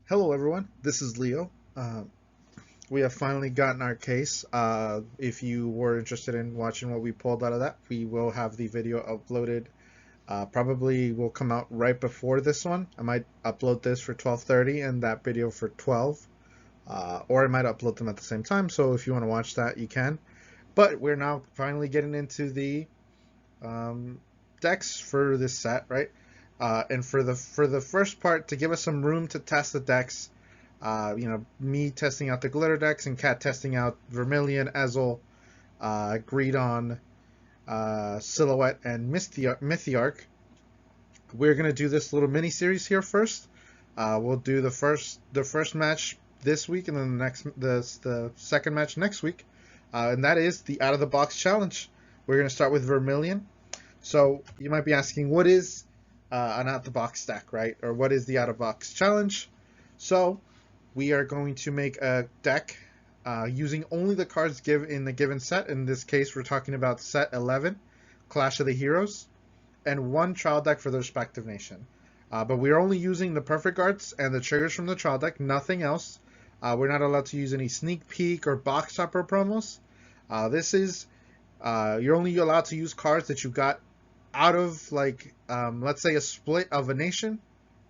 Hello, everyone. This is Leo. We have finally gotten our case. If you were interested in watching what we pulled out of that, we will have the video uploaded. Probably will come out right before this one. I might upload this for 12:30 and that video for 12, or I might upload them at the same time. So if you want to watch that, you can. But we're now finally getting into the um, decks for this set, right? And for the first part, to give us some room to test the decks, me testing out the glitter decks and Kat testing out Vermillion, Ezel, Greedon, Silhouette, and Mythiarch. We're gonna do this little mini series here first. We'll do the first match this week, and then the second match next week, and that is the out of the box challenge. We're gonna start with Vermillion. So you might be asking, what is an out of the box deck, right? Or what is the out of box challenge? So we are going to make a deck using only the cards in the given set. In this case, we're talking about set 11, Clash of the Heroes, and one trial deck for the respective nation. But we're only using the perfect cards and the triggers from the trial deck, nothing else. We're not allowed to use any sneak peek or box topper promos. This is you're only allowed to use cards that you got out of, like, let's say a split of a nation,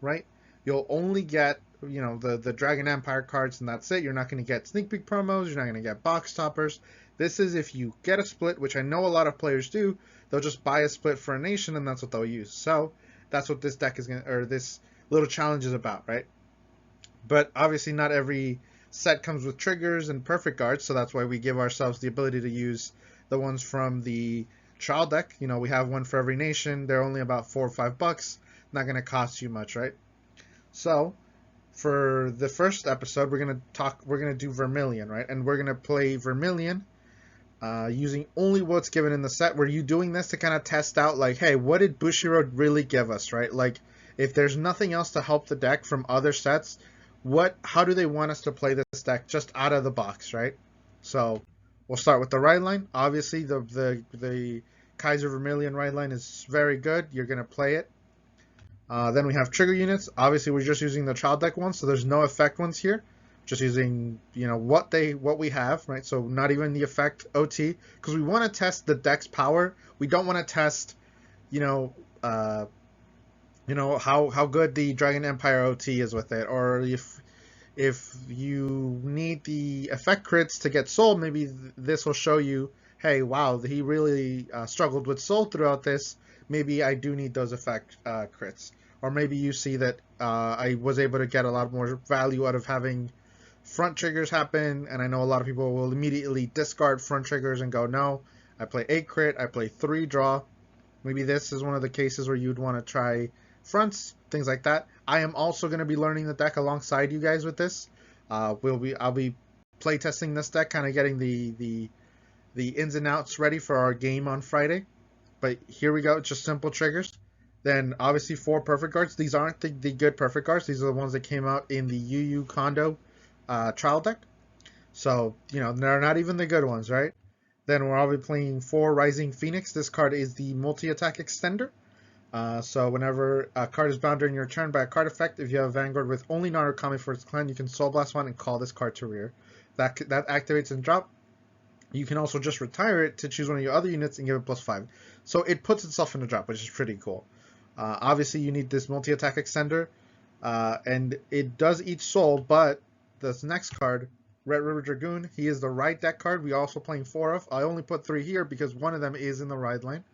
right? You'll only get the Dragon Empire cards, and that's it. You're not going to get sneak peek promos. You're not going to get box toppers. This is if you get a split, which I know a lot of players do. They'll just buy a split for a nation, and that's what they'll use. So that's what this deck is going to, or this little challenge is about, right? But obviously, not every set comes with triggers and perfect cards, so that's why we give ourselves the ability to use the ones from the trial deck. We have one for every nation. They're only about $4 or $5. Not going to cost you much, right? So for the first episode, we're gonna do Vermillion, right? And we're gonna play Vermillion using only what's given in the set. We're you doing this to kind of test out, like, hey, what did Bushiroad really give us, right? Like, if there's nothing else to help the deck from other sets, how do they want us to play this deck just out of the box, right? So we'll start with the ride line. Obviously, the Kaiser Vermillion ride line is very good. You're gonna play it. Then we have trigger units. Obviously, we're just using the child deck ones, so there's no effect ones here. Just using what we have, right? So not even the effect OT, because we want to test the deck's power. We don't want to test, you know, uh, how good the Dragon Empire OT is with it, or if you need the effect crits to get soul, maybe this will show you, hey, wow, he really struggled with soul throughout this. Maybe I do need those effect crits. Or maybe you see that I was able to get a lot more value out of having front triggers happen, and I know a lot of people will immediately discard front triggers and go, no, I play 8 crit, I play 3 draw. Maybe this is one of the cases where you'd want to try fronts, things like that. I am also going to be learning the deck alongside you guys with this. I'll be play testing this deck, kind of getting the ins and outs ready for our game on Friday. But here we go, just simple triggers. Then obviously 4 perfect cards. These aren't the good perfect cards. These are the ones that came out in the UU Kondo trial deck. So, they're not even the good ones, right? Then we're all playing 4 Rising Phoenix. This card is the multi-attack extender. So whenever a card is bound during your turn by a card effect, if you have Vanguard with only Narukami for its clan, you can Soul Blast one and call this card to rear. That activates and drop. You can also just retire it to choose one of your other units and give it +5. So it puts itself in the drop, which is pretty cool. Obviously, you need this multi-attack extender, and it does eat soul, but this next card, Red River Dragoon, he is the ride deck card. We also playing 4 of. I only put 3 here because one of them is in the ride line.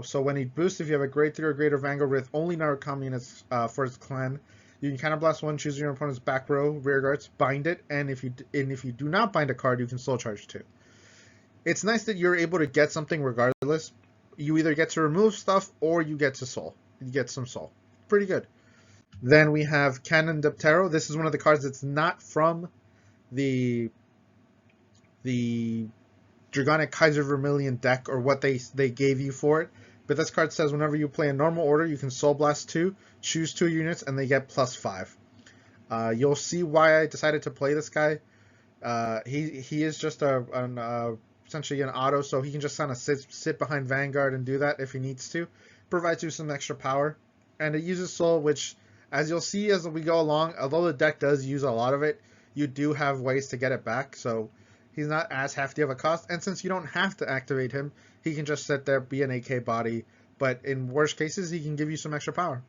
So when he boosts, if you have a grade 3 or greater Vanguard with only Narukami units for his clan, you can counterblast one, choose your opponent's back row, rear guards, bind it, and if you do not bind a card, you can soul charge 2. It's nice that you're able to get something regardless. You either get to remove stuff or you get to soul. You get some soul. Pretty good. Then we have Cannon Deptero. This is one of the cards that's not from the Dragonic Kaiser Vermillion deck, or what they gave you for it. But this card says whenever you play a normal order, you can Soul Blast 2, choose 2 units, and they get +5. You'll see why I decided to play this guy. He is just essentially an auto, so he can just kind of sit behind Vanguard and do that if he needs to. Provides you some extra power, and it uses Soul, which As you'll see as we go along, although the deck does use a lot of it, you do have ways to get it back, so he's not as hefty of a cost. And since you don't have to activate him, he can just sit there, be an AK body, but in worst cases, he can give you some extra power.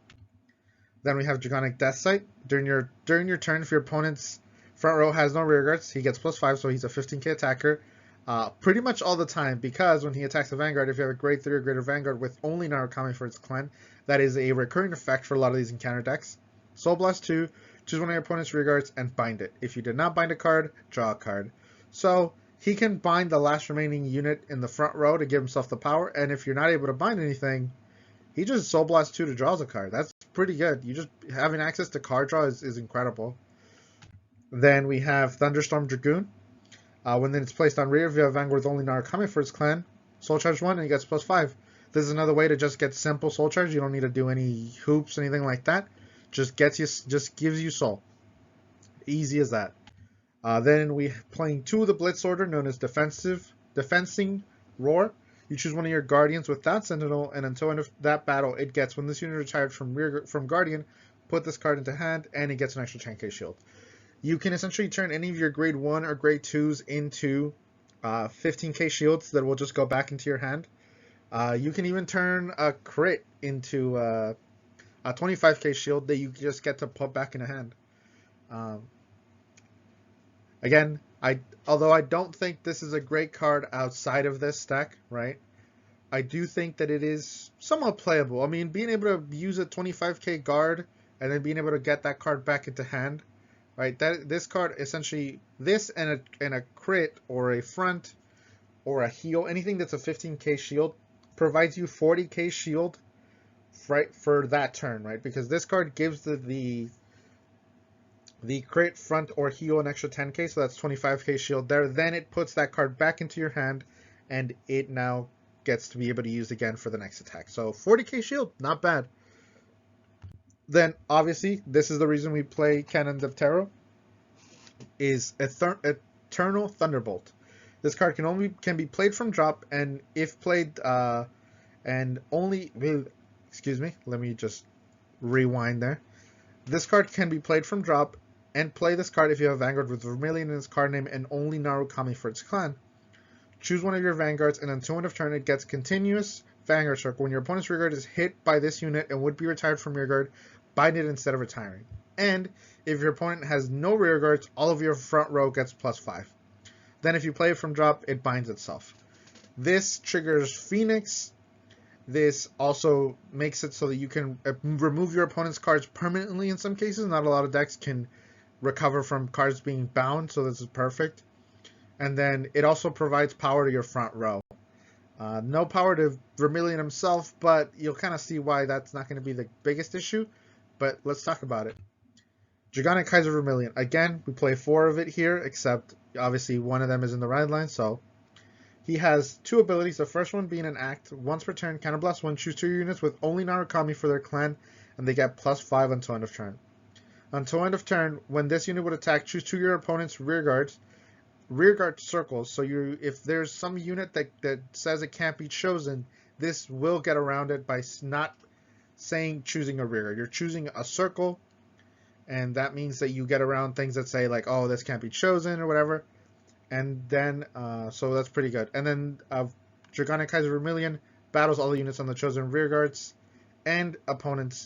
Then we have Dragonic Death Sight. During your turn, if your opponent's front row has no rear guards, he gets +5, so he's a 15k attacker. Pretty much all the time, because when he attacks the Vanguard, if you have a grade 3 or greater Vanguard with only Narukami for its clan, that is a recurring effect for a lot of these encounter decks. Soul Blast 2, choose one of your opponent's rear guards and bind it. If you did not bind a card, draw a card. So he can bind the last remaining unit in the front row to give himself the power, and if you're not able to bind anything, he just Soul Blast 2 to draw a card. That's pretty good. You just having access to card draw is incredible. Then we have Thunderstorm Dragoon. When it's placed on rear, if you have Vanguard with only Narukami for its clan, Soul Charge 1 and he gets +5. This is another way to just get simple Soul Charge. You don't need to do any hoops, anything like that. Just gives you soul. Easy as that. Then we playing 2 of the Blitz order known as Defensing Roar. You choose one of your Guardians with that Sentinel, and until end of that battle, it gets, when this unit retired from Guardian, put this card into hand, and it gets an extra 10k shield. You can essentially turn any of your grade 1 or grade 2s into 15k shields that will just go back into your hand. You can even turn a crit into a 25k shield that you just get to put back in a hand. Again, although I don't think this is a great card outside of this deck, right? I do think that it is somewhat playable. I mean, being able to use a 25k guard and then being able to get that card back into hand, right? This card essentially, this and a crit or a front or a heal, anything that's a 15k shield, provides you 40k shield, right, for that turn, right? Because this card gives the crit, front, or heal an extra 10k, so that's 25k shield there. Then it puts that card back into your hand, and it now gets to be able to use again for the next attack. So 40k shield, not bad. Then, obviously, this is the reason we play Cannons of Terror, is Eternal Thunderbolt. This card can be played from drop, and if played, excuse me, let me just rewind there. This card can be played from drop, and play this card if you have Vanguard with Vermillion in its card name and only Narukami for its clan. Choose one of your Vanguards, and until end of turn, it gets continuous Vanguard circle. When your opponent's rear guard is hit by this unit and would be retired from rear guard, bind it instead of retiring. And if your opponent has no rear guards, all of your front row gets +5. Then if you play it from drop, it binds itself. This triggers Phoenix. This also makes it so that you can remove your opponent's cards permanently in some cases. Not a lot of decks can recover from cards being bound, so this is perfect. And then it also provides power to your front row. No power to Vermillion himself, but you'll kind of see why that's not going to be the biggest issue. But let's talk about it. Dragonic Kaiser Vermillion. Again, we play 4 of it here, except obviously one of them is in the red line, so he has 2 abilities. The first one being an act. Once per turn, counterblast 1, choose 2 units with only Narukami for their clan, and they get +5 until end of turn. Until end of turn, when this unit would attack, choose 2 of your opponent's rear guard circles. So if there's some unit that says it can't be chosen, this will get around it by not choosing a rear guard. You're choosing a circle, and that means that you get around things that say like, oh, this can't be chosen or whatever. And then, so that's pretty good. And then Dragonic Kaiser Vermillion battles all the units on the chosen rear guards and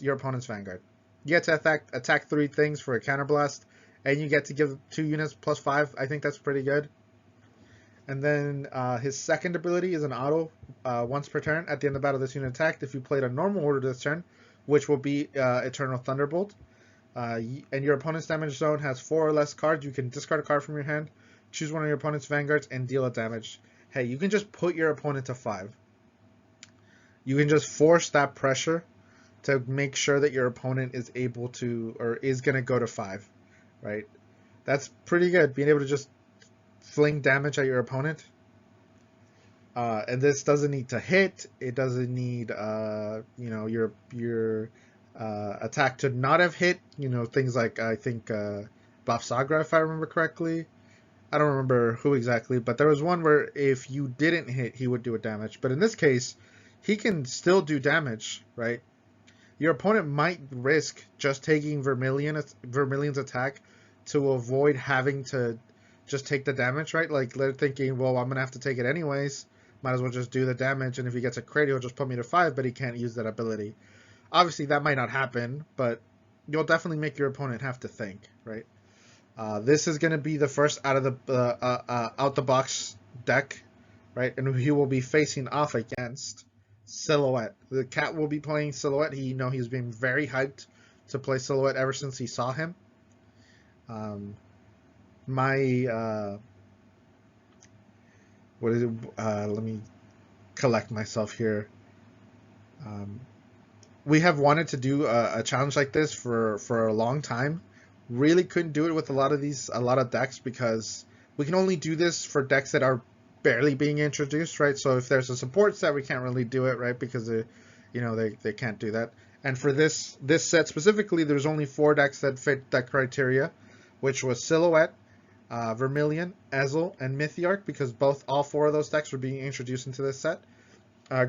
your opponent's Vanguard. You get to attack 3 things for a counterblast, and you get to give 2 units +5. I think that's pretty good. And then his second ability is an auto once per turn. At the end of the battle, this unit attacked. If you played a normal order this turn, which will be Eternal Thunderbolt, and your opponent's damage zone has 4 or less cards, you can discard a card from your hand, choose one of your opponent's Vanguards, and deal a damage. Hey, you can just put your opponent to 5. You can just force that pressure to make sure that your opponent is able to, or is going to go to 5, right? That's pretty good, being able to just fling damage at your opponent. And this doesn't need to hit. It doesn't need, your attack to not have hit. Things like, I think, Bafsagra, if I remember correctly. I don't remember who exactly, but there was one where if you didn't hit, he would do a damage. But in this case, he can still do damage, right? your opponent might risk just taking Vermillion's attack to avoid having to just take the damage, right? Like they're thinking, well, I'm gonna have to take it anyways. Might as well just do the damage, and if he gets a crit, he'll just put me to 5, but he can't use that ability. Obviously, that might not happen, but you'll definitely make your opponent have to think, right? This is going to be the first out of the out the box deck, right? And he will be facing off against Silhouette. The cat will be playing Silhouette. He's been very hyped to play Silhouette ever since he saw him. What is it? Let me collect myself here. We have wanted to do a challenge like this for a long time. Really couldn't do it with a lot of decks because we can only do this for decks that are barely being introduced, right? So if there's a support set, we can't really do it, right? Because they can't do that. And for this set specifically, there's only 4 decks that fit that criteria, which was Silhouette, Vermillion, Ezel, and Mythiarch, because all 4 of those decks were being introduced into this set.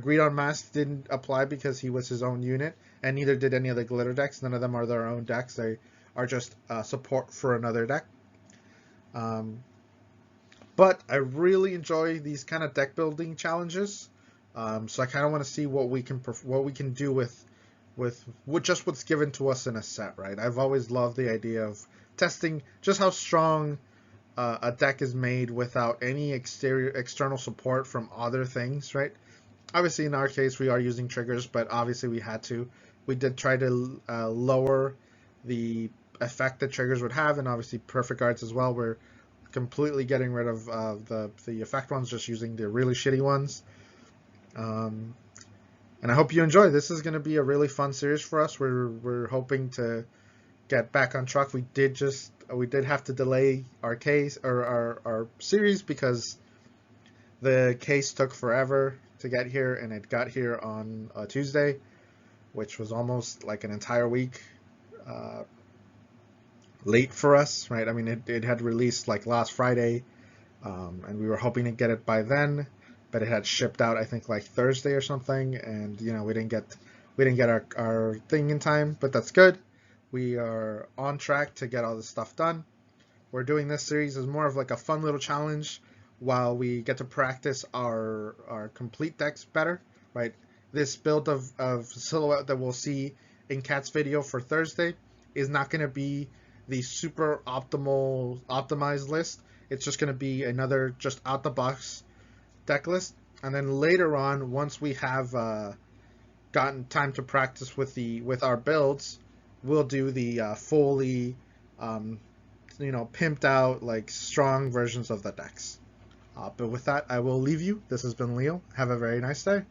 Greed on Mask didn't apply because he was his own unit, and neither did any of the glitter decks. None of them are their own decks. They are just support for another deck. But I really enjoy these kind of deck building challenges. So I kind of want to see what we can do with just what's given to us in a set, right? I've always loved the idea of testing just how strong a deck is made without any external support from other things, right? Obviously, in our case, we are using triggers, but obviously we had to. We did try to lower the effect that triggers would have, and obviously perfect guards as well. We're completely getting rid of the effect ones, just using the really shitty ones. And I hope you enjoy. This is going to be a really fun series for us. We're hoping to get back on track. We did have to delay our case or our series because the case took forever to get here, and it got here on a Tuesday, which was almost like an entire week late for us, right? I mean, it had released like last Friday, and we were hoping to get it by then, but it had shipped out I think like Thursday or something, and we didn't get our thing in time, but that's good. We are on track to get all this stuff done. We're doing this series as more of like a fun little challenge while we get to practice our complete decks better, right? This build of Silhouette that we'll see in Cat's video for Thursday is not going to be the super optimized list. It's just going to be another just out the box deck list. And then later on, once we have gotten time to practice with our builds, we'll do the fully pimped out, like, strong versions of the decks. But with that, I will leave you. This has been Leo. Have a very nice day.